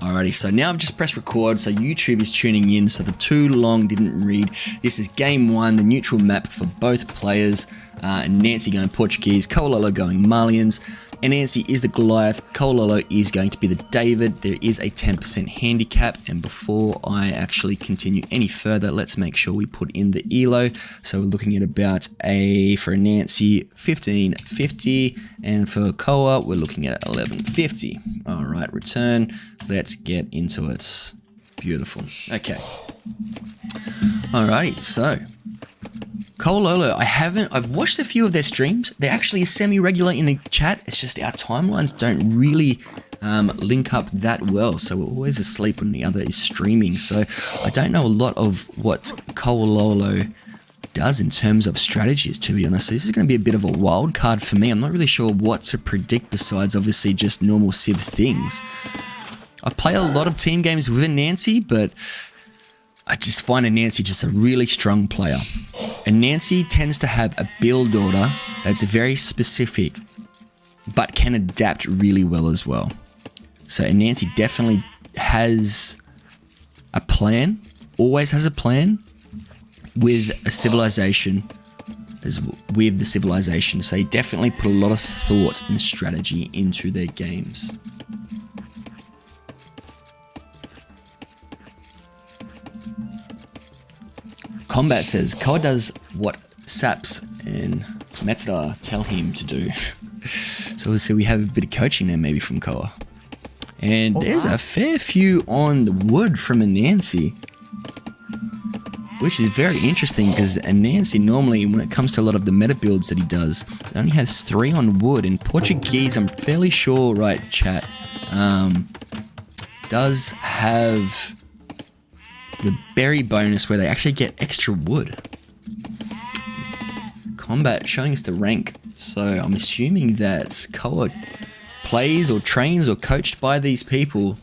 Alrighty, so now I've just pressed record, so YouTube is tuning in, so the too long didn't read. This is game one, the neutral map for both players. Anansi going Portuguese, KoaLollo going Malians. Anansi is the Goliath, KoaLollo is going to be the David. There is a 10% handicap, and before I actually continue any further, let's make sure we put in the ELO. So we're looking at about for Anansi 1550, and for Koa we're looking at 1150. Alright, return. Let's get into it. Beautiful. Okay. Alrighty, so KoaLollo, I've watched a few of their streams. They're actually semi-regular in the chat. It's just our timelines don't really link up that well. So we're always asleep when the other is streaming. So I don't know a lot of what KoaLollo does in terms of strategies, to be honest. So this is going to be a bit of a wild card for me. I'm not really sure what to predict besides obviously just normal Civ things. I play a lot of team games with Anansi, but I just find Anansi just a really strong player. Anansi tends to have a build order that's very specific, but can adapt really well as well. So Anansi definitely has a plan, always has a plan with a civilization, with the civilization. So they definitely put a lot of thought and strategy into their games. Combat says, Koa does what Saps and Metadar tell him to do. So we'll see, we have a bit of coaching there maybe from Koa. And there's a fair few on the wood from Anansi, which is very interesting because Anansi normally, when it comes to a lot of the meta builds that he does, only has 3 on wood. In Portuguese, I'm fairly sure, right, chat, does have the berry bonus where they actually get extra wood. Combat showing us the rank, so I'm assuming that Koa plays or trains or coached by these people.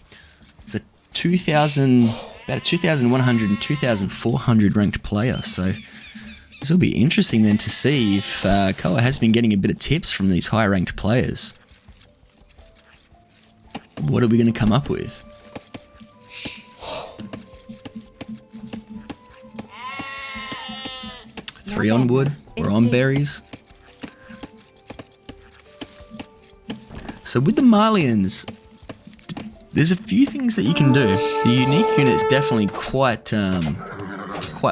It's about a 2,100 and 2,400 ranked player, so this will be interesting then to see if Koa has been getting a bit of tips from these high ranked players. What are we going to come up with? Three on wood, we're on berries. So with the Malians, there's a few things that you can do. The unique unit's definitely quite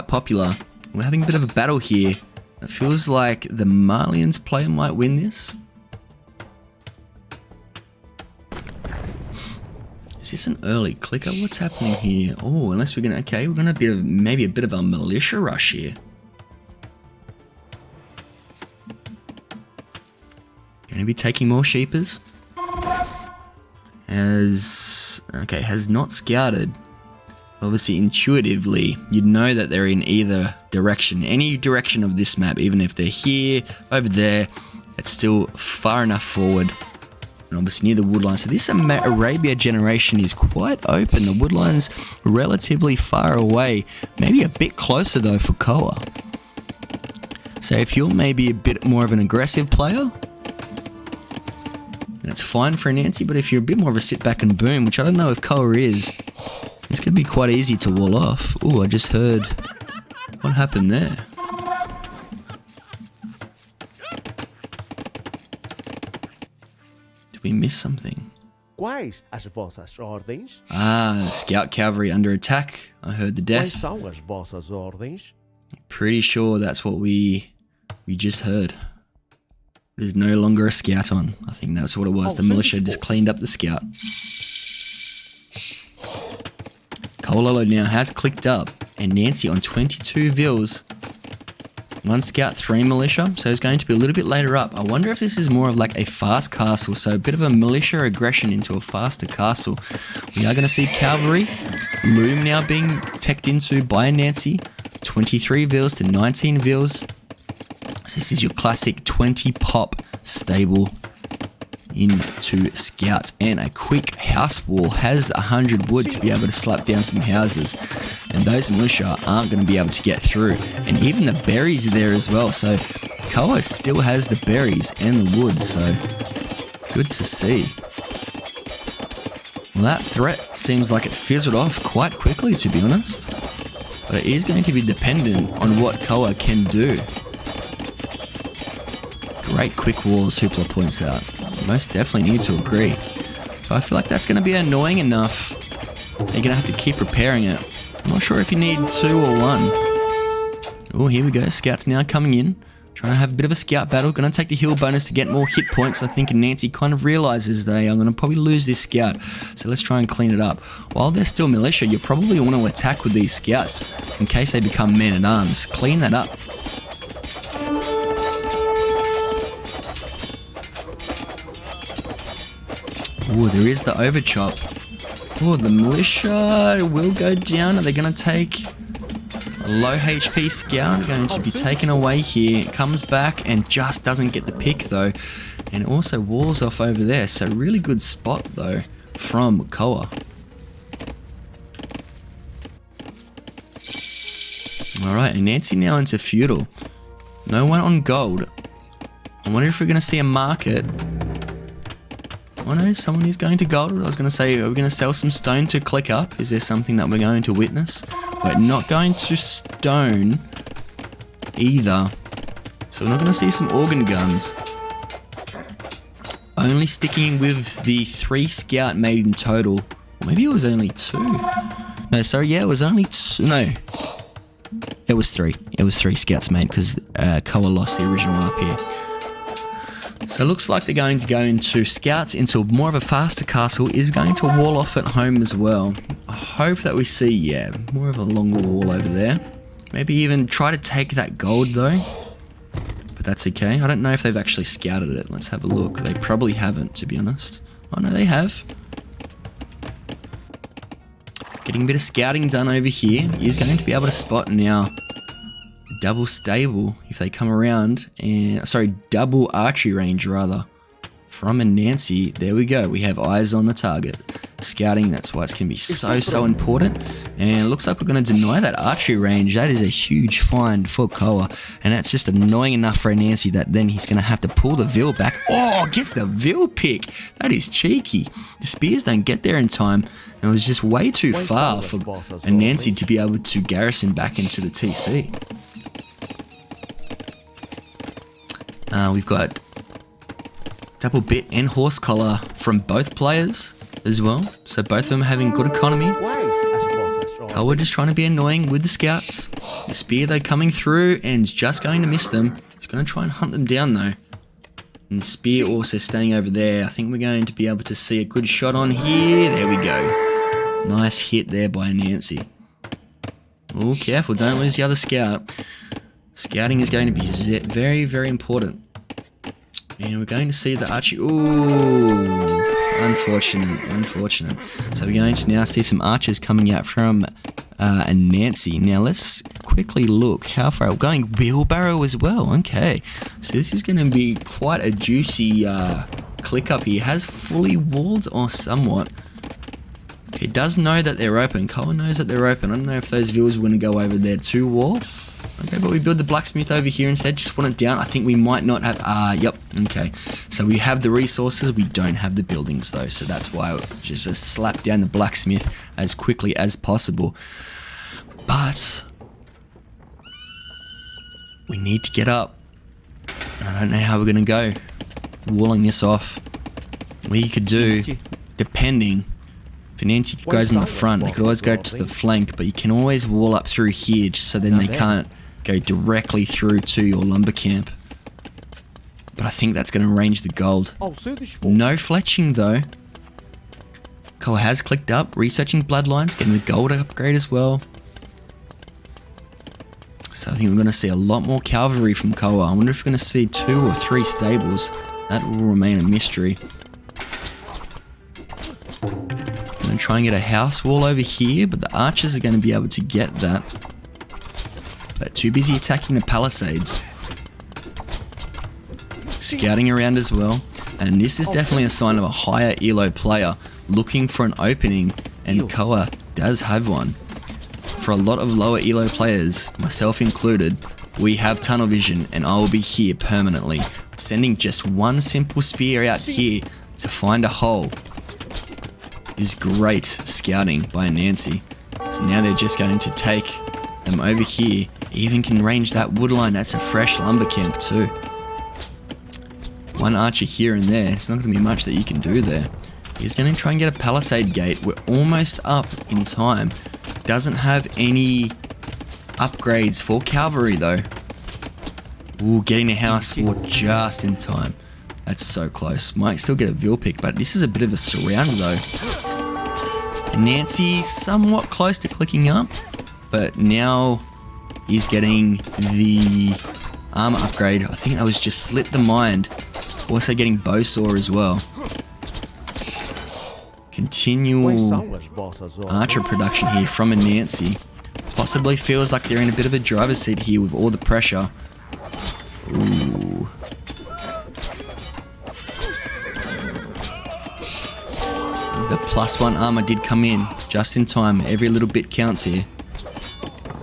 popular. We're having a bit of a battle here. It feels like the Malians player might win this. Is this an early clicker? What's happening here? Oh, unless we're gonna be maybe a bit of a militia rush here. Going to be taking more sheepers. Has not scouted. Obviously, intuitively, you'd know that they're in either direction. Any direction of this map, even if they're here, over there, it's still far enough forward. And obviously near the woodline. So this Arabia generation is quite open. The woodline's relatively far away. Maybe a bit closer though for Koa. So if you're maybe a bit more of an aggressive player, that's fine for Anansi, but if you're a bit more of a sit back and boom, which I don't know if Koa is, this could be quite easy to wall off. Oh, I just heard. What happened there? Did we miss something? Quais as vossas ordens? Scout cavalry under attack. I heard the death. Quais são as vossas ordens? Pretty sure that's what we just heard. There's no longer a scout on. I think that's what it was. The militia just cleaned up the scout. KoaLollo now has clicked up. And Anansi on 22 vils. 1 scout, 3 militia. So it's going to be a little bit later up. I wonder if this is more of like a fast castle. So a bit of a militia aggression into a faster castle. We are going to see cavalry. Loom now being teched into by Anansi. 23 vils to 19 vils. So this is your classic 20 pop stable into scouts, and a quick house wall has 100 wood to be able to slap down some houses, and those militia aren't going to be able to get through. And even the berries are there as well, so Koa still has the berries and the wood, so good to see. Well, that threat seems like it fizzled off quite quickly, to be honest. But it is going to be dependent on what Koa can do. Great quick walls, Hoopla points out. Most definitely need to agree. But I feel like that's going to be annoying enough. You're going to have to keep repairing it. I'm not sure if you need 2 or 1. Oh, here we go. Scouts now coming in. Trying to have a bit of a scout battle. Going to take the heal bonus to get more hit points. I think Anansi kind of realizes they are going to probably lose this scout. So let's try and clean it up. While they're still militia, you probably want to attack with these scouts in case they become men-at-arms. Clean that up. Oh, there is the overchop. Oh, the militia will go down. Are they going to take... Low HP scout going to be taken away here. It comes back and just doesn't get the pick though. And also walls off over there. So really good spot though from Koa. Alright, Anansi now into feudal. No one on gold. I wonder if we're going to see a market. Oh no, someone is going to gold. I was going to say, are we going to sell some stone to click up? Is there something that we're going to witness? We're not going to stone either. So we're not going to see some organ guns. Only sticking with the 3 scout made in total. Or maybe it was only 2. No, sorry, yeah, it was only 2. No. It was 3. It was 3 scouts made because Koa lost the original one up here. So it looks like they're going to go into scouts into more of a faster castle, is going to wall off at home as well. I hope that we see, yeah, more of a longer wall over there. Maybe even try to take that gold though. But that's okay. I don't know if they've actually scouted it. Let's have a look. They probably haven't, to be honest. Oh no, they have. Getting a bit of scouting done over here. He's going to be able to spot now. Double stable if they come around, and sorry, double archery range rather from Anansi. There we go, we have eyes on the target. Scouting, that's why it's going to be so important. And it looks like we're going to deny that archery range. That is a huge find for Koa, and that's just annoying enough for Anansi that then he's going to have to pull the veil back. Oh, gets the veil pick. That is cheeky. The spears don't get there in time. It was just way too far for Anansi to be able to garrison back into the TC. We've got double bit and horse collar from both players as well. So both of them having good economy. Koa just trying to be annoying with the scouts. The spear though coming through and just going to miss them. He's going to try and hunt them down though. And the spear also staying over there. I think we're going to be able to see a good shot on here. There we go. Nice hit there by Anansi. Oh, careful, don't lose the other scout. Scouting is going to be very, very important. And we're going to see the archery. Ooh, unfortunate. So we're going to now see some archers coming out from Anansi. Now let's quickly look how far. We're going wheelbarrow as well. Okay, so this is going to be quite a juicy click up here. Has fully walled or somewhat. Okay, does know that they're open. Koa knows that they're open. I don't know if those viewers are going to go over there to wall. Okay, but we build the blacksmith over here instead. Just want it down. I think we might not have... yep. Okay. So we have the resources. We don't have the buildings, though. So that's why just slap down the blacksmith as quickly as possible. But... we need to get up. And I don't know how we're going to go. Walling this off. What you could do, depending... if Anansi goes in the front, they could always go to the flank, but you can always wall up through here just so then they can't go directly through to your lumber camp. But I think that's going to arrange the gold. No fletching though. Koa has clicked up, researching bloodlines, getting the gold upgrade as well. So I think we're going to see a lot more cavalry from Koa. I wonder if we're going to see 2 or 3 stables. That will remain a mystery. I'm going to try and get a house wall over here, but the archers are going to be able to get that. But too busy attacking the palisades. Scouting around as well. And this is definitely a sign of a higher elo player looking for an opening, and Koa does have one. For a lot of lower elo players, myself included, we have tunnel vision and I will be here permanently. Sending just one simple spear out here to find a hole is great scouting by Anansi. So now they're just going to take them over here. Even can range that wood line. That's a fresh lumber camp too. One archer here and there. It's not going to be much that you can do there. He's going to try and get a palisade gate. We're almost up in time. Doesn't have any upgrades for cavalry though. Ooh, getting a house wall just in time. That's so close. Might still get a veal pick, but this is a bit of a surround though. Anansi somewhat close to clicking up, but now he's getting the armor upgrade. I think that was just Slit the Mind. Also getting bowsaw as well. Continual archer production here from Anansi. Possibly feels like they're in a bit of a driver's seat here with all the pressure. Ooh. The +1 armor did come in just in time. Every little bit counts here.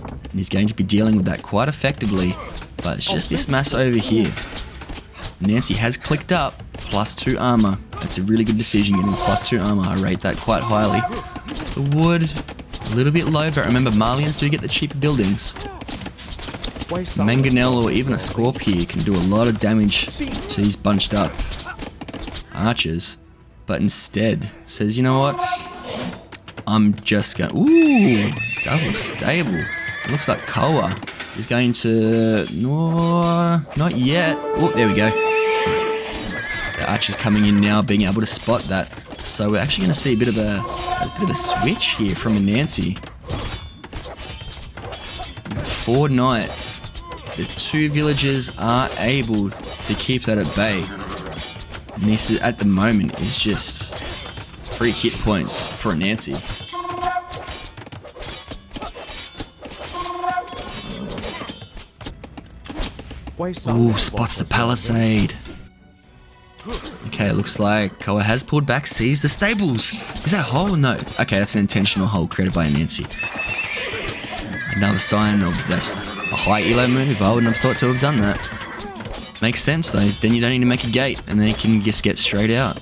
And he's going to be dealing with that quite effectively. But it's just this mass over here. Anansi has clicked up. +2 armor. That's a really good decision getting +2 armor. I rate that quite highly. The wood, a little bit low, but remember Malians do get the cheaper buildings. Mangonel or even a Scorp here can do a lot of damage to these bunched up archers. But instead says, you know what? I'm just going... Ooh, double stable. It looks like Koa is going to... No, not yet. Oh, there we go. The archer's coming in now, being able to spot that. So we're actually going to see a bit of a switch here from Anansi. 4 knights. The 2 villagers are able to keep that at bay. And this is, at the moment is just 3 hit points for Anansi. Ooh, spots the palisade. Okay, it looks like Koa has pulled back, sees the stables. Is that a hole? No. Okay, that's an intentional hole created by Anansi. Another sign of this, a high elo move. I wouldn't have thought to have done that. Makes sense though. Then you don't need to make a gate, and then you can just get straight out.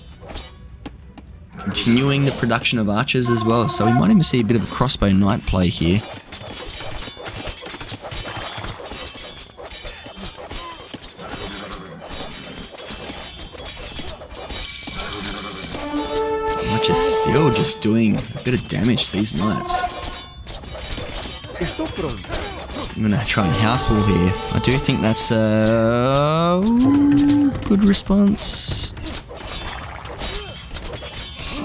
Continuing the production of archers as well, so we might even see a bit of a crossbow knight play here. Which is still just doing a bit of damage to these knights. I'm gonna try and house wall here. I do think that's a good response.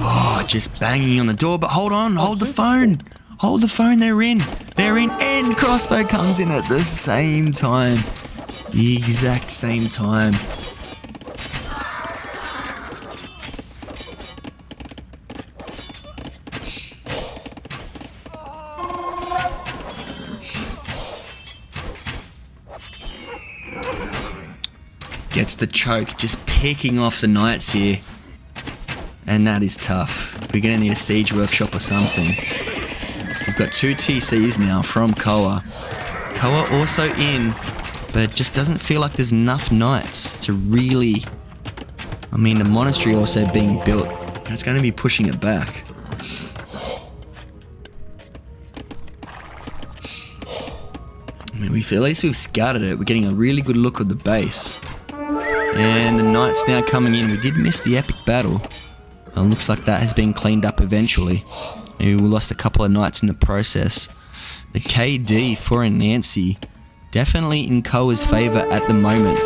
Oh, just banging on the door, but hold on, hold the phone. Hold the phone, they're in, and crossbow comes in at the same time. The exact same time. Gets the choke, just picking off the knights here. And that is tough. We're going to need a siege workshop or something. We've got 2 TCs now from Koa. Koa also in, but it just doesn't feel like there's enough knights to really... I mean, the monastery also being built. That's going to be pushing it back. I mean, at least we've scouted it. We're getting a really good look at the base. And the knights now coming in. We did miss the epic battle. Looks like that has been cleaned up eventually. Maybe we lost a couple of knights in the process. The KD for Anansi definitely in Koa's favour at the moment.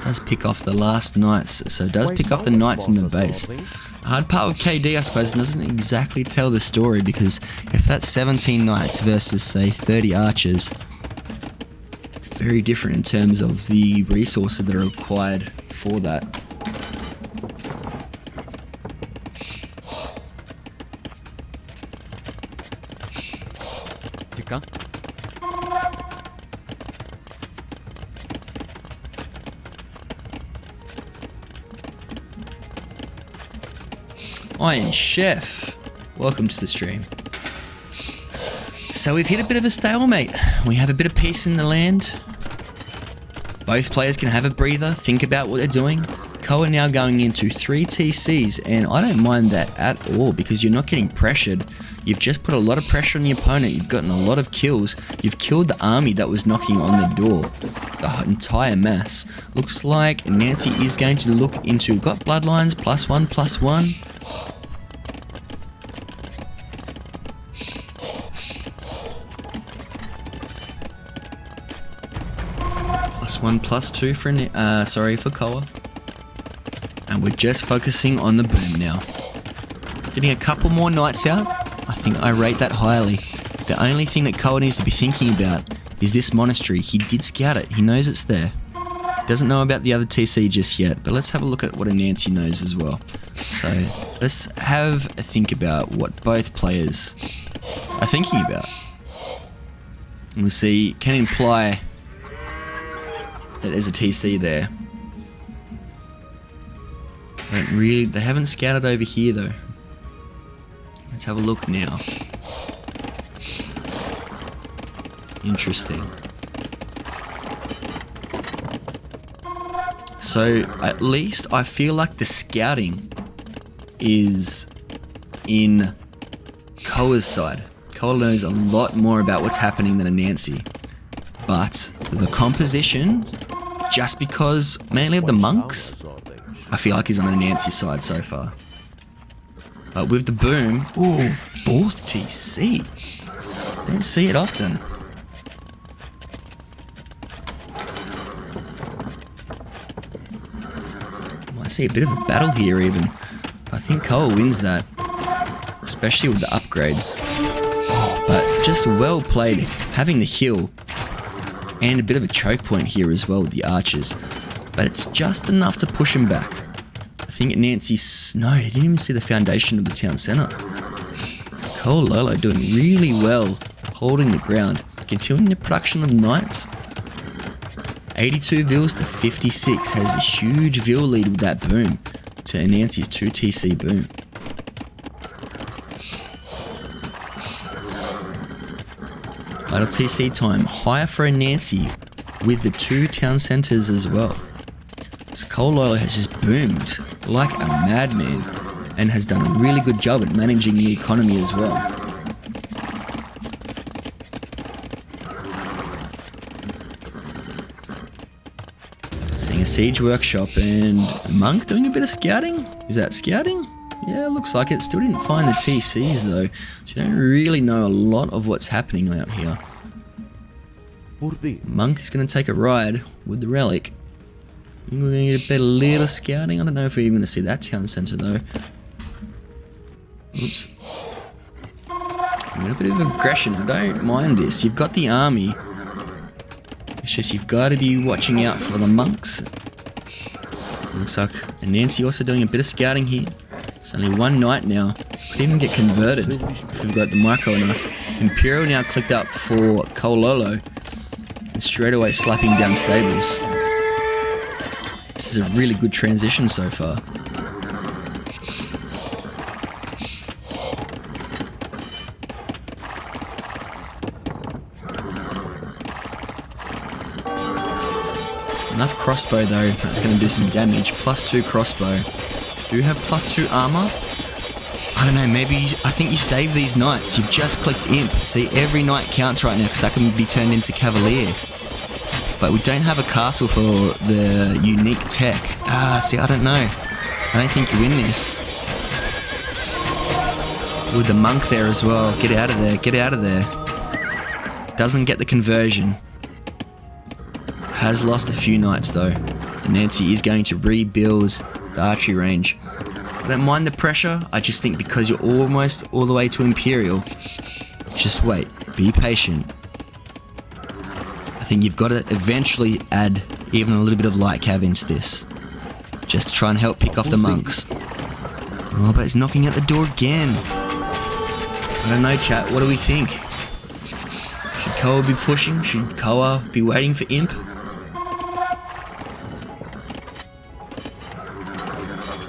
Does pick off the last knights, so it does pick off the knights in the base. The hard part with KD, I suppose, doesn't exactly tell the story, because if that's 17 knights versus, say, 30 archers, it's very different in terms of the resources that are required for that. Iron Chef, welcome to the stream. So we've hit a bit of a stalemate. We have a bit of peace in the land. Both players can have a breather, think about what they're doing. Koa now going into 3 TCs, and I don't mind that at all because you're not getting pressured. You've just put a lot of pressure on your opponent. You've gotten a lot of kills. You've killed the army that was knocking on the door. The entire mass. Looks like Anansi is going to look into, got bloodlines, +1, +1. +1, +2 for Koa. And we're just focusing on the boom now. Getting a couple more knights out. I think I rate that highly. The only thing that Koa needs to be thinking about is this monastery. He did scout it. He knows it's there. Doesn't know about the other TC just yet, but let's have a look at what Anansi knows as well. So let's have a think about what both players are thinking about. And we'll see, can imply that there's a TC there. They haven't scouted over here though. Let's have a look now. Interesting. So at least I feel like the scouting is in Koa's side. Koa knows a lot more about what's happening than Anansi. But the composition, just because mainly of the monks, I feel like he's on Anansi's side so far. But with the boom, ooh, 4th TC. Don't see it often. I see a bit of a battle here even. I think Koa wins that, especially with the upgrades. But just well played, having the heal and a bit of a choke point here as well with the archers. But it's just enough to push him back. I think Anansi's... No, he didn't even see the foundation of the town centre. KoaLollo doing really well, holding the ground. Continuing the production of knights. 82 vils to 56 has a huge vil lead with that boom to Anansi's 2 TC boom. Idle TC time higher for Anansi with the 2 town centres as well. So KoaLollo has just boomed like a madman and has done a really good job at managing the economy as well. Seeing a siege workshop and Monk doing a bit of scouting. Is that scouting? Yeah, looks like it. Still didn't find the TCs though, so you don't really know a lot of what's happening out here. Monk is going to take a ride with the relic. We're going to get a little scouting. I don't know if we're even going to see that town centre though. Oops. A bit of aggression. I don't mind this. You've got the army. It's just you've got to be watching out for the monks. Looks like Anansi also doing a bit of scouting here. It's only 1 knight now. Could even get converted if we've got the micro enough. Imperial now clicked up for KoaLollo. And straight away slapping down stables. This is a really good transition so far. Enough crossbow though, that's going to do some damage. +2 crossbow. Do you have +2 armor? I don't know, maybe, I think you save these knights. You've just clicked imp. See, every knight counts right now because that can be turned into cavalier. But we don't have a castle for the unique tech. See, I don't know. I don't think you win this. With the monk there as well. Get out of there, get out of there. Doesn't get the conversion. Has lost a few knights though. Anansi is going to rebuild the archery range. I don't mind the pressure, I just think because you're almost all the way to Imperial, just wait, be patient. I think you've got to eventually add even a little bit of light cav into this, just to try and help pick off the monks. Oh, but it's knocking at the door again. I don't know, chat, what do we think? Should Koa be pushing? Should Koa be waiting for imp?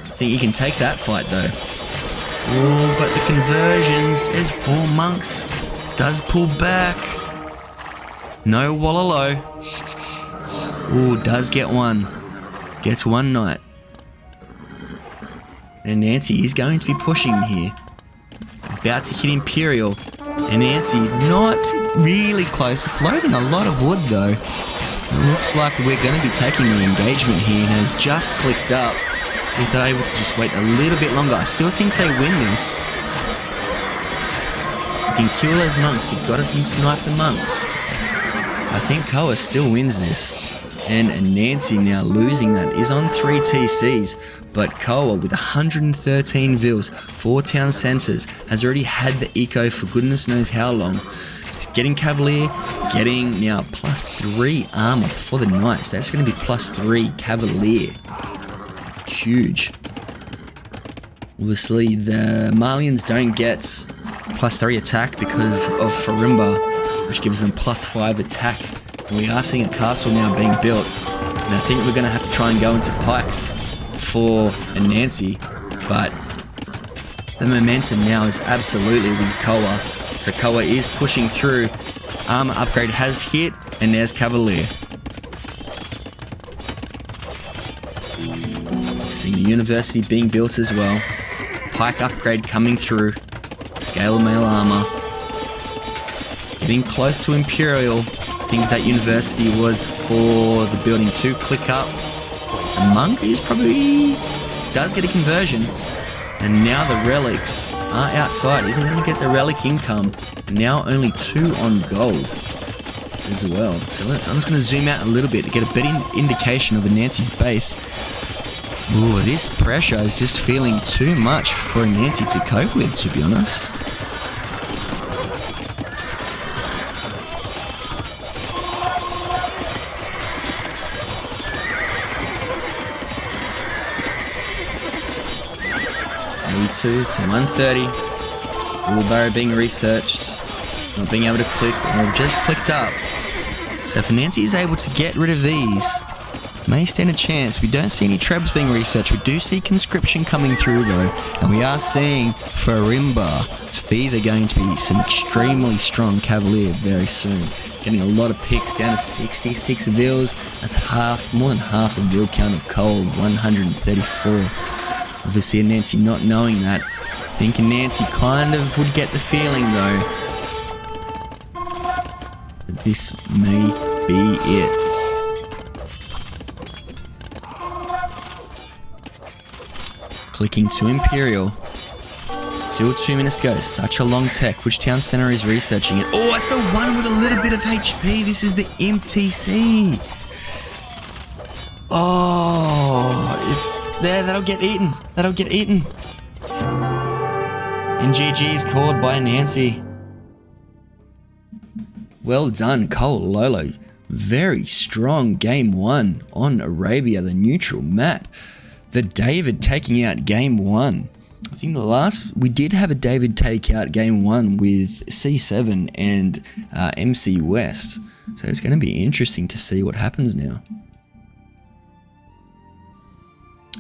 I think you can take that fight though. Oh, but the conversions, there's 4 monks. Does pull back. No KoaLollo. Oh, does get one. Gets 1 knight. And Anansi is going to be pushing here. About to hit Imperial. Anansi not really close. Floating a lot of wood though. It looks like we're going to be taking the engagement here and has just clicked up. See if they're able to just wait a little bit longer. I still think they win this. You can kill those monks. You've got to snipe the monks. I think Koa still wins this. And Anansi now losing that is on 3 TCs. But Koa with 113 vills, 4 town centres, has already had the eco for goodness knows how long. He's getting Cavalier, getting now +3 armour for the Knights. That's going to be +3 Cavalier. Huge. Obviously, the Malians don't get +3 attack because of Farimba, which gives them +5 attack. And we are seeing a castle now being built. And I think we're going to have to try and go into pikes for Anansi. But the momentum now is absolutely with Koa. So Koa is pushing through. Armor upgrade has hit, and there's Cavalier. Seeing the university being built as well. Pike upgrade coming through. Scale mail armor. Getting close to Imperial. I think that university was for the building to click up. The monk is probably does get a conversion. And now the relics are outside. Isn't going to get the relic income. Now only 2 on gold as well. So I'm just going to zoom out a little bit to get a better indication of Anansi's base. Ooh, this pressure is just feeling too much for Anansi to cope with, to be honest. To 130. Wheelbarrow being researched. Not being able to click, or just clicked up. So if Anansi is able to get rid of these, may stand a chance. We don't see any trebs being researched. We do see conscription coming through though. And we are seeing Farimba. So these are going to be some extremely strong Cavalier very soon. Getting a lot of picks down to 66 vills. That's more than half the vill count of Cole, 134. Obviously, Anansi not knowing that. I think Anansi kind of would get the feeling, though, that this may be it. Clicking to Imperial. Still 2 minutes to go. Such a long tech. Which town centre is researching it? Oh, it's the one with a little bit of HP. This is the MTC. Oh, there, that'll get eaten. That'll get eaten. And GG is called by Anansi. Well done, KoaLollo. Very strong game 1 on Arabia, the neutral map. The David taking out game 1. I think we did have a David take out game 1 with C7 and MC West. So it's going to be interesting to see what happens now.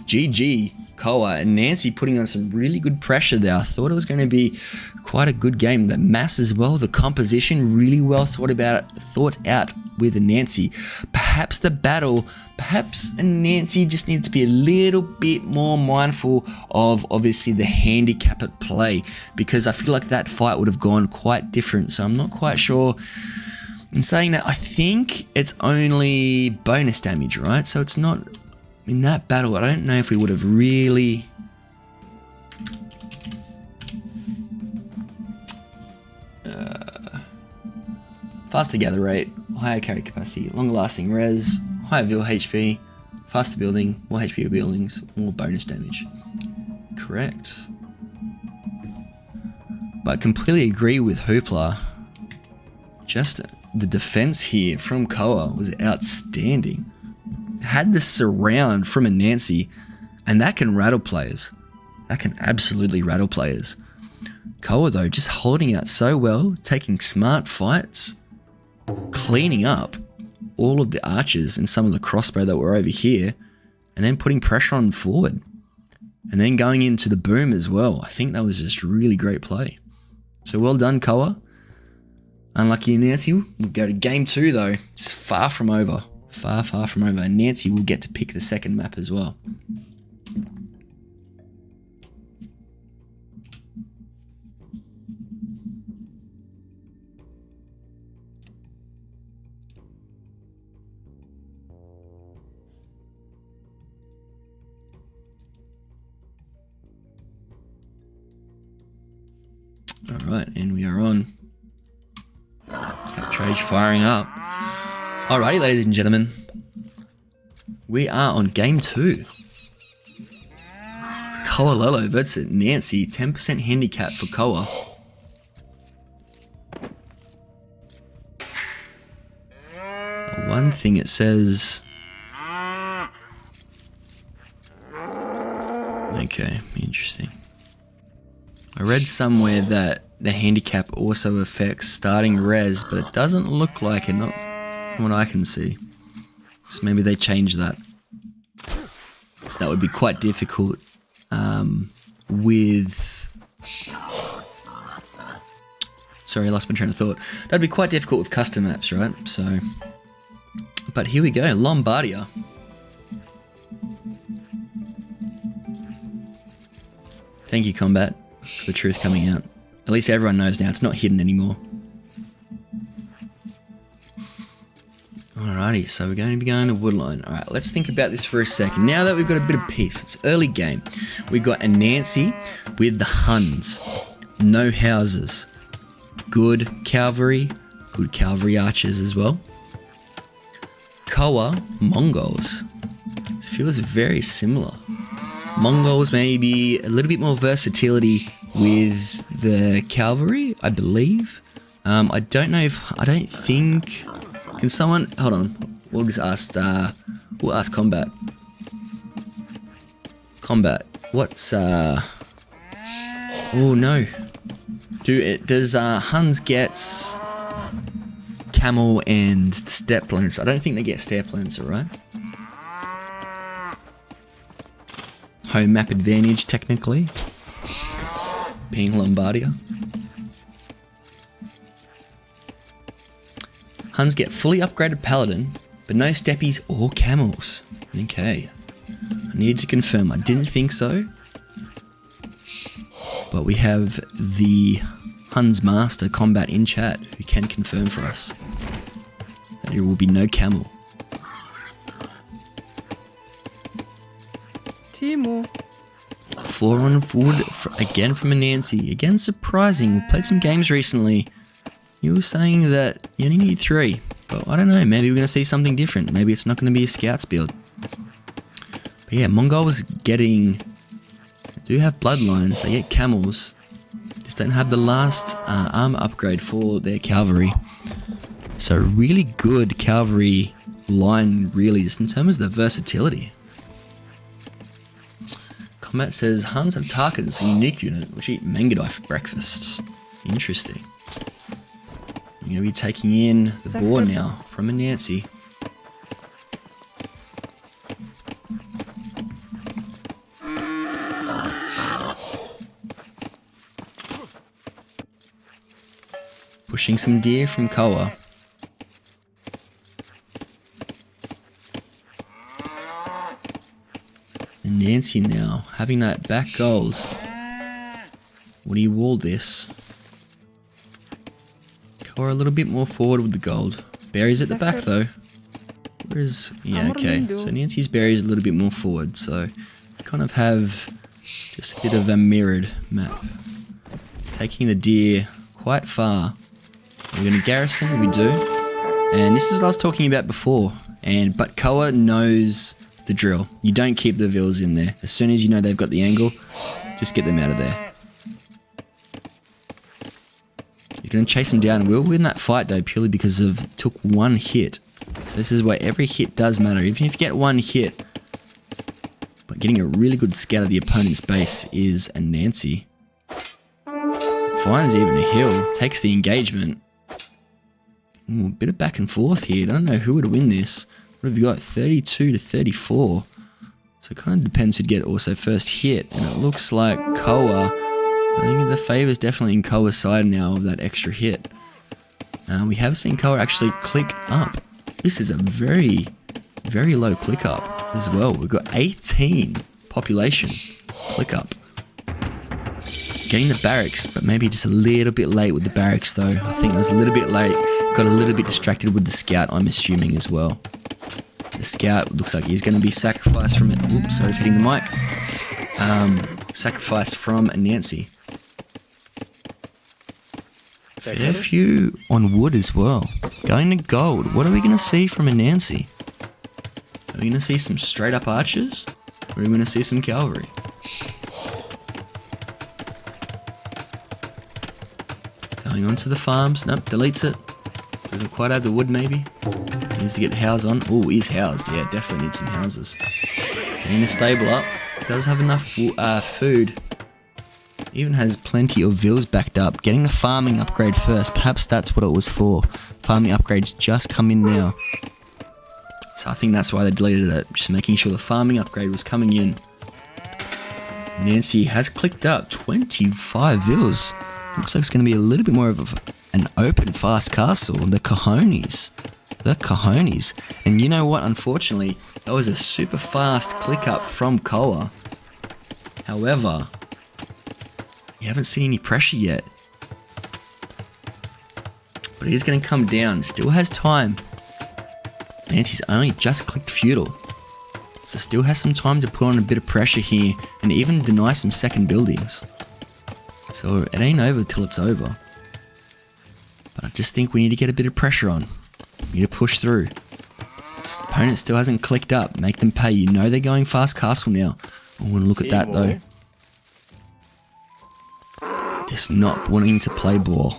GG, Koa, and Anansi putting on some really good pressure there. I thought it was going to be quite a good game. The mass as well, the composition really well thought out with Anansi. Perhaps the battle, perhaps Anansi just needed to be a little bit more mindful of obviously the handicap at play, because I feel like that fight would have gone quite different. So I'm not quite sure. In saying that, I think it's only bonus damage, right? So it's not... In that battle, I don't know if we would have really... faster gather rate, higher carry capacity, longer lasting res, higher vill HP, faster building, more HP buildings, more bonus damage. Correct. But I completely agree with Hoopla. Just the defense here from Koa was outstanding. Had the surround from Anansi, and that can rattle players. That can absolutely rattle players. Koa though, just holding out so well, taking smart fights, cleaning up all of the archers and some of the crossbow that were over here, and then putting pressure on forward. And then going into the boom as well. I think that was just really great play. So well done, Koa. Unlucky Anansi. We'll go to game 2 though. It's far from over. Far from over. Anansi will get to pick the second map as well. Alright, and we are on. Captrage firing up. Alrighty, ladies and gentlemen. We are on game 2. KoaLollo versus Nancy. 10% handicap for Koa. One thing it says... Okay, interesting. I read somewhere that the handicap also affects starting res, but it doesn't look like it, not from what I can see. So maybe they changed that. So that would be quite difficult with... Sorry, I lost my train of thought. That'd be quite difficult with custom maps, right? So... But here we go, Lombardia. Thank you, Combat, for the truth coming out. At least everyone knows now, it's not hidden anymore. Alrighty, so we're going to be going to Woodline. Alright, let's think about this for a second. Now that we've got a bit of peace, it's early game. We've got Anansi with the Huns. No houses. Good cavalry archers as well. Koa, Mongols. This feels very similar. Mongols maybe a little bit more versatility with the cavalry, I believe. I don't think... Can someone... Hold on. We'll just ask... we'll ask Combat. Combat. What's... Oh, no. Does Huns get... Camel and Step Lancer? I don't think they get Step Lancer, right? Home map advantage, technically. Being Lombardia. Huns get fully upgraded Paladin, but no Steppies or Camels. Okay. I needed to confirm. I didn't think so. But we have the Huns Master Combat in chat who can confirm for us that there will be no Camel. Timo. 4 on forward again from Anansi. Again, surprising. We played some games recently. You were saying that you only need 3. But I don't know. Maybe we're going to see something different. Maybe it's not going to be a Scouts build. But yeah, Mongols getting... They do have bloodlines. They get camels. Just don't have the last armor upgrade for their cavalry. So really good cavalry line, really, just in terms of the versatility. Combat says, Huns have targets, a unique unit, which eat mangadai for breakfast. Interesting. I'm going to be taking in the board now from Anansi. Pushing some deer from Koa. And Nancy now, having that back gold. What do you wall this? Koa a little bit more forward with the gold. Berries at the back though. Whereas, yeah, okay. So Nancy's berries a little bit more forward, so kind of have just a bit of a mirrored map. Taking the deer quite far. We're going to garrison, we do. And this is what I was talking about before. But Koa knows the drill. You don't keep the vills in there. As soon as you know they've got the angle, just get them out of there. You're going to chase them down. We'll win that fight though, purely because of took 1 hit. So this is where every hit does matter. Even if you get 1 hit, but getting a really good scout of the opponent's base is Anansi. Finds even a hill, takes the engagement. Ooh, a bit of back and forth here. I don't know who would win this. What have you got? 32 to 34. So it kind of depends who'd get also first hit. And it looks like Koa. I think the favour's definitely in Koa's side now of that extra hit. We have seen Koa actually click up. This is a very, very low click up as well. We've got 18 population click up. Getting the barracks, but maybe just a little bit late with the barracks though. I think I was a little bit late. Got a little bit distracted with the scout, I'm assuming as well. The scout looks like he's going to be sacrificed from it. Oops, sorry for hitting the mic. Sacrificed from Anansi. Fair few on wood as well. Going to gold. What are we going to see from Anansi? Are we going to see some straight up archers? Or are we going to see some cavalry? Going on to the farms. Nope, deletes it. Doesn't quite have the wood maybe. Needs to get house on. Oh, he's housed. Yeah, definitely needs some houses. Getting the stable up. Does have enough food. Even has plenty of vills backed up. Getting the farming upgrade first. Perhaps that's what it was for. Farming upgrades just come in now. So I think that's why they deleted it. Just making sure the farming upgrade was coming in. Nancy has clicked up 25 vills. Looks like it's going to be a little bit more of an open, fast castle. The cojones. The cojones. And you know what? Unfortunately, that was a super fast click up from Koa. However, you haven't seen any pressure yet. But it is going to come down. Still has time. Nancy's only just clicked feudal. So still has some time to put on a bit of pressure here and even deny some second buildings. So it ain't over till it's over. But I just think we need to get a bit of pressure on. We need to push through. This opponent still hasn't clicked up. Make them pay. You know they're going fast castle now. I want to look at that though. Just not wanting to play ball.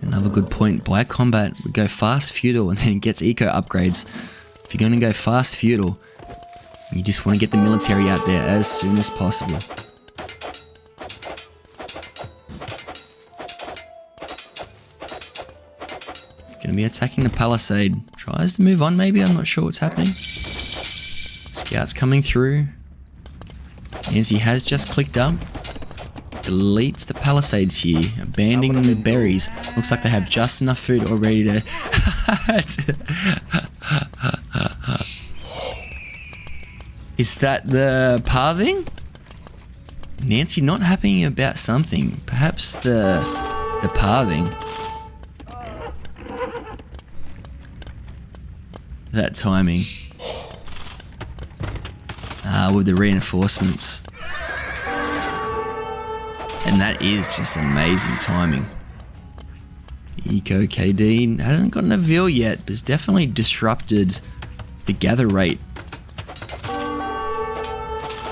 Another good point. By combat, we go fast feudal and then it gets eco upgrades. If you're going to go fast feudal, you just want to get the military out there as soon as possible. Going to be attacking the palisade. Tries to move on maybe. I'm not sure what's happening. Scouts coming through. As he has just clicked up. Deletes the palisades here. Abandoning the berries. Looks like they have just enough food already to... Is that the pathing? Nancy not happy about something. Perhaps the pathing. That timing. With the reinforcements. And that is just amazing timing. Eco KD hasn't gotten a veal yet, but it's definitely disrupted the gather rate.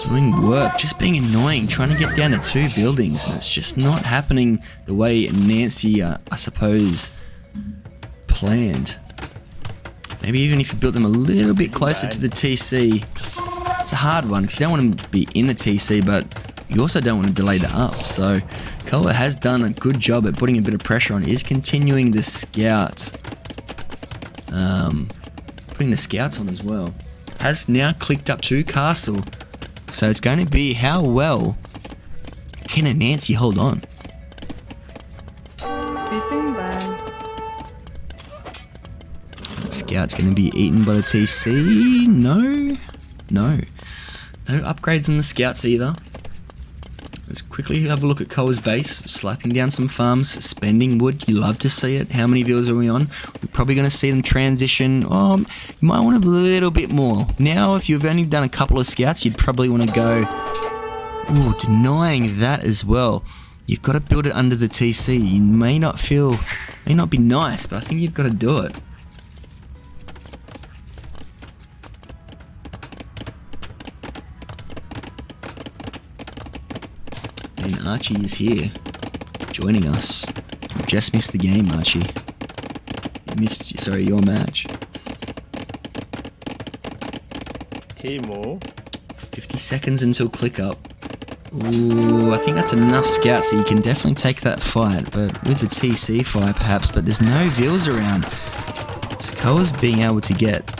Doing work, just being annoying, trying to get down to 2 buildings, and it's just not happening the way Nancy, I suppose, planned. Maybe even if you built them a little bit closer to the TC. It's a hard one, because you don't want them to be in the TC, but you also don't want to delay the up. So Koa has done a good job at putting a bit of pressure on. Is continuing the scouts. Putting the scouts on as well. Has now clicked up to castle. So it's going to be how well can Anansi hold on? That scout's going to be eaten by the TC. No. No upgrades on the scouts either. Let's quickly have a look at Koa's base. Slapping down some farms, spending wood. You love to see it. How many views are we on? We're probably going to see them transition. Oh, you might want a little bit more. Now, if you've only done a couple of scouts, you'd probably want to go... Ooh, denying that as well. You've got to build it under the TC. You may not be nice, but I think you've got to do it. And Archie is here, joining us. You just missed the game, Archie. You missed, your match. Timo. 50 seconds until click up. Ooh, I think that's enough scouts that you can definitely take that fight, but with the TC fight perhaps, but there's no vills around. So Koa's being able to get...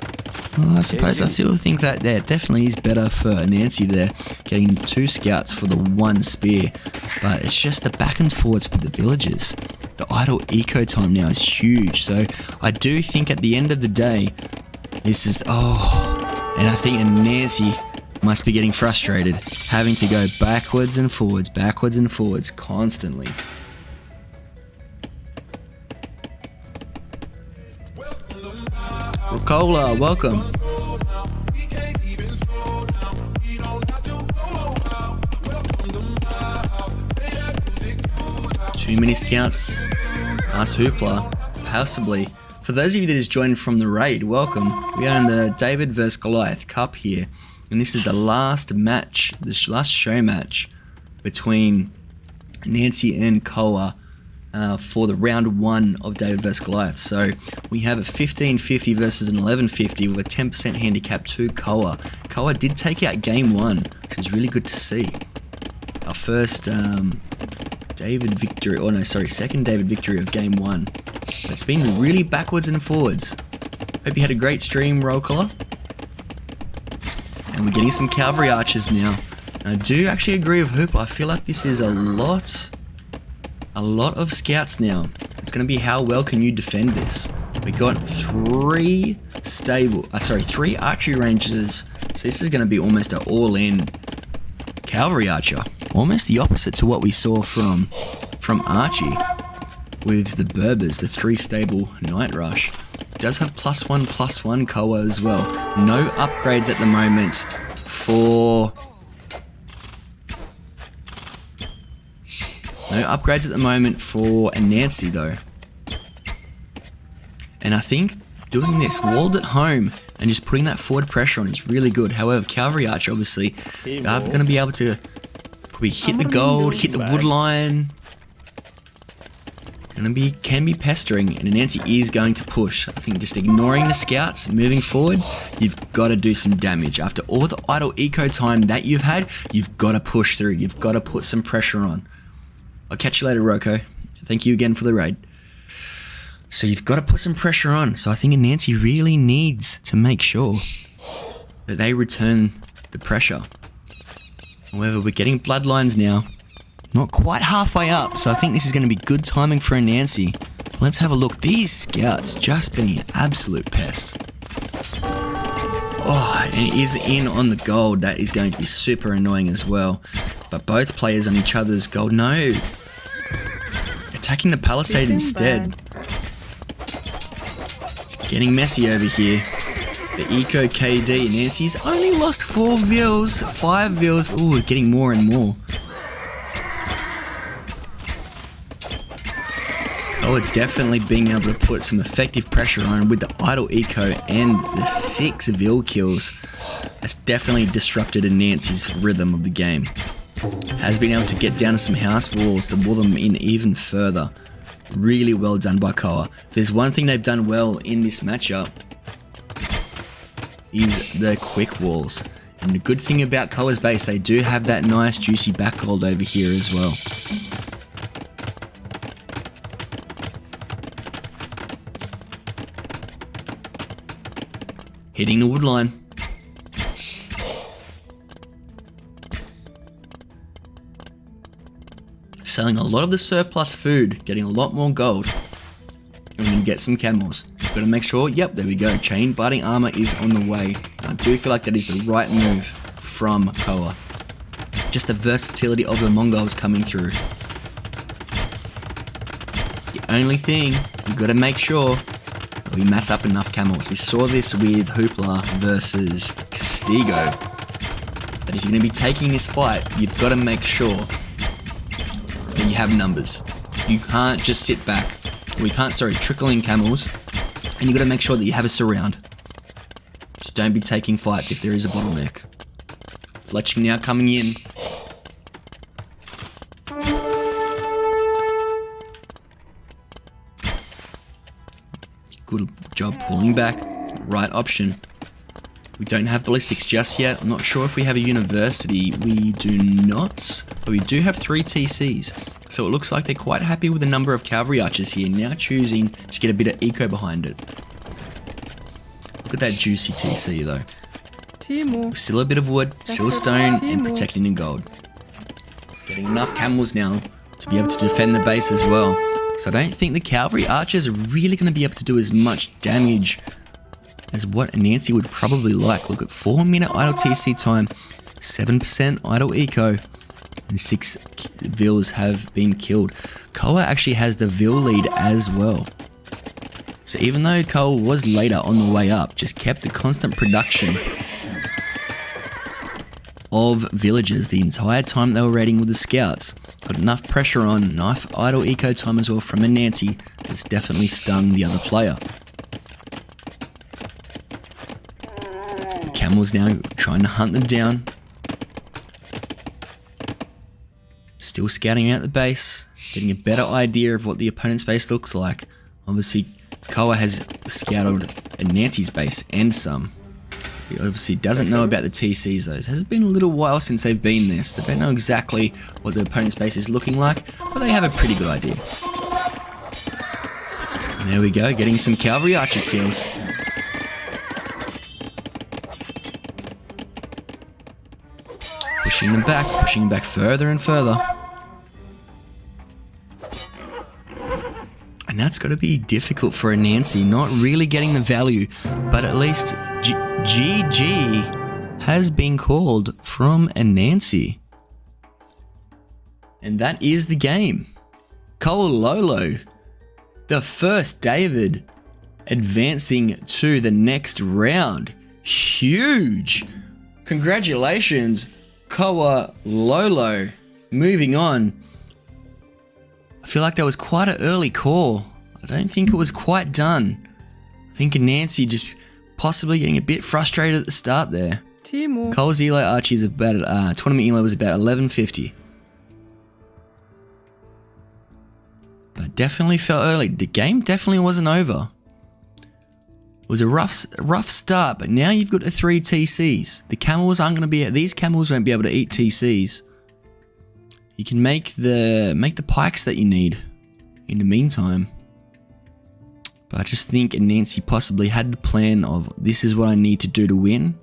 I suppose I still think that definitely is better for Nancy there, getting 2 scouts for the 1 spear, but it's just the back and forwards with the villagers. The idle eco time now is huge, so I do think at the end of the day, this is, and I think Nancy must be getting frustrated, having to go backwards and forwards constantly. KoaLollo, welcome. Too many scouts. Ask Hoopla. Possibly. For those of you that has joined from the raid, welcome. We are in the David vs Goliath Cup here. And this is the last match, the last show match between Anansi and Koa for the round 1 of David vs Goliath. So we have a 1550 versus an 1150 with a 10% handicap to Koa. Koa did take out game 1, which is really good to see. Our first second David victory of game 1. It's been really backwards and forwards. Hope you had a great stream, Roll Collar. And we're getting some cavalry archers now. I do actually agree with Hoop. I feel like this is a lot of scouts now. It's going to be how well can you defend this. We got 3 archery rangers. So this is going to be almost an all-in cavalry archer. Almost the opposite to what we saw from Archie with the Berbers, the 3 stable Night Rush. It does have +1/+1 Koa as well. No upgrades at the moment for Anansi though. And I think doing this walled at home and just putting that forward pressure on is really good. However, Cavalry Archer obviously are going to be able to probably hit the gold, hit the wood line. Can be pestering, and Anansi is going to push. I think just ignoring the scouts, moving forward, you've got to do some damage. After all the idle eco time that you've had, you've got to push through. You've got to put some pressure on. I'll catch you later, Roko. Thank you again for the raid. So you've got to put some pressure on. So I think Anansi really needs to make sure that they return the pressure. However, we're getting bloodlines now. Not quite halfway up, so I think this is going to be good timing for Anansi. Let's have a look. These scouts just being absolute pests. Oh, and it is in on the gold. That is going to be super annoying as well. But both players on each other's gold. No. Attacking the palisade instead. It's getting messy over here. The Eco KD. Nancy's only lost 4 vils, 5 vils. Ooh, getting more and more. Koa definitely being able to put some effective pressure on with the idle eco and the 6 vil kills. That's definitely disrupted Anansi's rhythm of the game. Has been able to get down to some house walls to wall them in even further. Really well done by Koa. If there's one thing they've done well in this matchup is the quick walls. And the good thing about Koa's base, they do have that nice juicy back gold over here as well. Hitting the wood line. Selling a lot of the surplus food, getting a lot more gold. And we're going to get some camels. Got to make sure, yep, there we go. Chain biting armor is on the way. I do feel like that is the right move from Koa. Just the versatility of the Mongols coming through. The only thing, you've got to make sure we mass up enough camels. We saw this with Hoopla versus Castigo. That if you're going to be taking this fight, you've got to make sure that you have numbers. You can't just sit back. Trickle in camels. And you've got to make sure that you have a surround. Just don't be taking fights if there is a bottleneck. Fletching now coming in. Good job pulling back. Right option. We don't have ballistics just yet. I'm not sure if we have a university. We do not. But we do have 3 TCs. So it looks like they're quite happy with the number of cavalry archers here. Now choosing to get a bit of eco behind it. Look at that juicy TC though. Still a bit of wood, still stone, and protecting in gold. Getting enough camels now to be able to defend the base as well. So I don't think the cavalry archers are really going to be able to do as much damage as what Anansi would probably like. Look at 4-minute idle TC time, 7% idle eco, and 6 vils have been killed. Koa actually has the vil lead as well. So even though Koa was later on the way up, just kept the constant production of villagers the entire time they were raiding with the scouts. Got enough pressure on, enough idle eco time as well from Anansi that's definitely stung the other player. The Camel's now trying to hunt them down. Still scouting out the base, getting a better idea of what the opponent's base looks like. Obviously, Koa has scouted Anansi's base and some. He obviously doesn't know about the TCs though. It has been a little while since they've been there, so they don't know exactly what the opponent's base is looking like, but they have a pretty good idea. And there we go, getting some cavalry archer kills. Pushing them back further and further. And that's got to be difficult for Anansi, not really getting the value, but at least GG has been called from Anansi. And that is the game. KoaLollo, the first David, advancing to the next round. Huge! Congratulations, KoaLollo. Moving on. I feel like that was quite an early call. I don't think it was quite done. I think Anansi just possibly getting a bit frustrated at the start there. Cole's elo archie is about tournament elo was about 1150. But definitely felt early. The game definitely wasn't over. It was a rough start, but now you've got the 3 TCs. The camels aren't going to be. These camels won't be able to eat TCs. You can make the pikes that you need in the meantime. But I just think Anansi possibly had the plan of this is what I need to do to win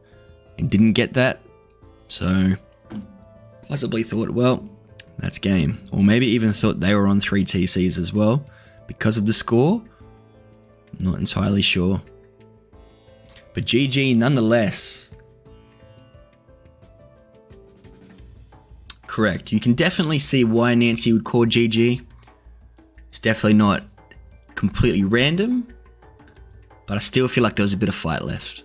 and didn't get that. So possibly thought, well, that's game. Or maybe even thought they were on 3 TCs as well because of the score. Not entirely sure. But GG nonetheless. Correct. You can definitely see why Anansi would call GG. It's definitely not completely random, but I still feel like there was a bit of fight left.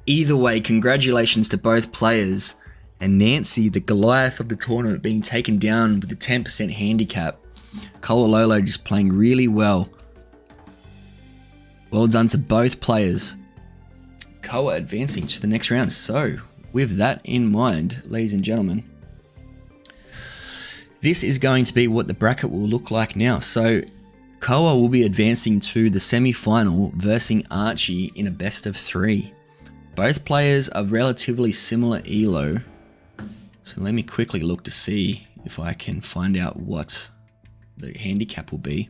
Either way, congratulations to both players. Anansi, the Goliath of the tournament, being taken down with the 10% handicap. KoaLollo just playing really well. Well done to both players. Koa advancing to the next round. So, with that in mind, ladies and gentlemen, this is going to be what the bracket will look like now. So, Koa will be advancing to the semi-final versus Archie in a best of 3. Both players are relatively similar elo. So let me quickly look to see if I can find out what the handicap will be.